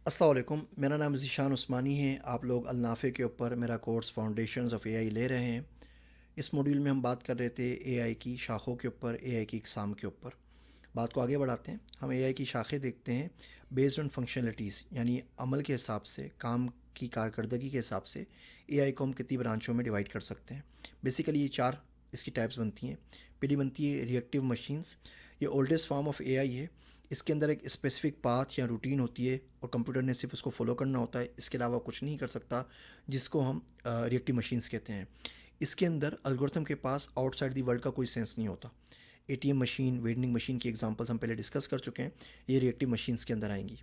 अस्सलाम वालेकुम, मेरा नाम ज़ीशान उस्मानी है। आप लोग अल-नाफ़े के ऊपर मेरा कोर्स फाउंडेशंस ऑफ़ एआई ले रहे हैं। इस मॉड्यूल में हम बात कर रहे थे एआई की शाखों के ऊपर, एआई की इक़साम के ऊपर। बात को आगे बढ़ाते हैं। हम एआई की शाखें देखते हैं बेस्ड ऑन फंक्शनैलिटीज़, यानी अमल के हिसाब से, काम की कारकर्दगी के हिसाब से एआई को हम कितनी ब्रांचों में डिवाइड कर सकते हैं। बेसिकली ये 4 इसकी टाइप्स बनती हैं। पहली बनती है रिएक्टिव मशीन्स। ये ओल्डेस्ट फॉर्म ऑफ एआई है। इसके अंदर एक स्पेसिफिक पाथ या रूटीन होती है और कंप्यूटर ने सिर्फ उसको फॉलो करना होता है, इसके अलावा कुछ नहीं कर सकता, जिसको हम रिएक्टिव मशीन्स कहते हैं। इसके अंदर एल्गोरिथम के पास आउटसाइड दी वर्ल्ड का कोई सेंस नहीं होता। एटीएम मशीन, वेंडिंग मशीन की एग्जांपल्स हम पहले डिस्कस कर चुके हैं, ये रिएक्टिव मशीन्स के अंदर आएंगी।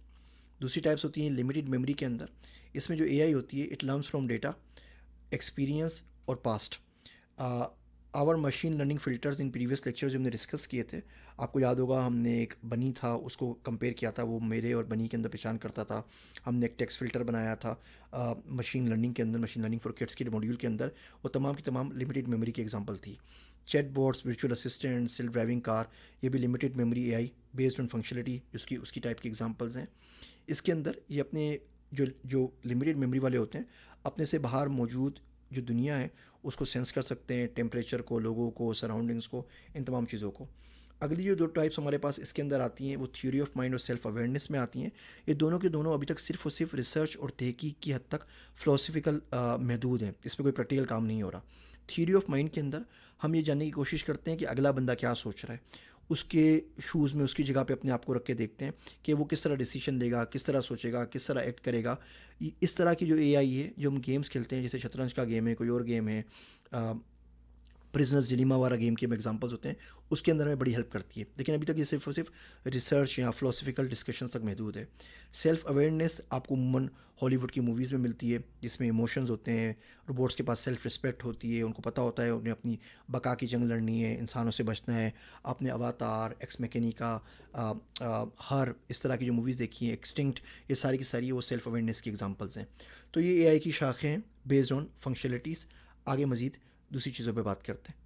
दूसरी टाइप्स होती हैं लिमिटेड मेमोरी के अंदर। इसमें जो एआई होती है it learns from data, experience और past. Our machine learning filters in previous lecture जो हमने डिस्कस किए थे, आपको याद होगा हमने एक बनी था उसको कंपेयर किया था, वो मेरे और बनी के अंदर पहचान करता था। हमने एक टेक्स्ट फ़िल्टर बनाया था मशीन लर्निंग के अंदर, मशीन लर्निंग फॉर किड्स के मॉड्यूल के अंदर। वो तमाम की तमाम लिमिटेड मेमोरी की एग्जांपल थी। Chat boats, virtual assistant, self driving car, ये भी limited memory AI based on functionality उसकी उसकी टाइप की एग्जांपल्स हैं। इसके अंदर ये अपने जो जो लिमिटेड मेमोरी वाले होते हैं, अपने से बाहर मौजूद जो दुनिया है उसको सेंस कर सकते हैं, टेम्परेचर को, लोगों को, सराउंडिंग्स को, इन तमाम चीज़ों को। अगली जो 2 टाइप्स हमारे पास इसके अंदर आती हैं वो थ्योरी ऑफ माइंड और सेल्फ अवेयरनेस में आती हैं। ये दोनों के दोनों अभी तक सिर्फ़ और सिर्फ रिसर्च और तहकीक की हद तक फ़िलोसॉफ़िकल महदूद हैं, इसमें कोई प्रैक्टिकल काम नहीं हो रहा। थ्योरी ऑफ माइंड के अंदर हम ये जानने की कोशिश करते हैं कि अगला बंदा क्या सोच रहा है, उसके शूज़ में, उसकी जगह पे अपने आप को रख के देखते हैं कि वो किस तरह डिसीजन लेगा, किस तरह सोचेगा, किस तरह एक्ट करेगा। इस तरह की जो एआई है, जो हम गेम्स खेलते हैं, जैसे शतरंज का गेम है, कोई और गेम है, प्रिजनर्स डिलीमा वाला गेम के एग्जांपल्स होते हैं, उसके अंदर हमें बड़ी हेल्प करती है। लेकिन अभी तक ये सिर्फ और सिर्फ रिसर्च या फ़िलोसॉफिकल डिस्कशंस तक महदूद है। सेल्फ अवेयरनेस आपको उमूमन हॉलीवुड की मूवीज़ में मिलती है, जिसमें इमोशंस होते हैं, रोबोट्स के पास सेल्फ रिस्पेक्ट होती है, उनको पता होता है उन्हें अपनी बका की जंग लड़नी है, इंसानों से बचना है। आपने अवातार, एक्स मैकेनिका, हर, इस तरह की जो मूवीज़ देखी हैं, एक्सटिंक्ट, ये सारी की सारी वो सेल्फ अवेयरनेस की एग्जांपल्स हैं। तो ये एआई की शाखें हैं बेस्ड ऑन फंक्शनलिटीज़। आगे मज़ीद दूसरी चीज़ों पे बात करते हैं।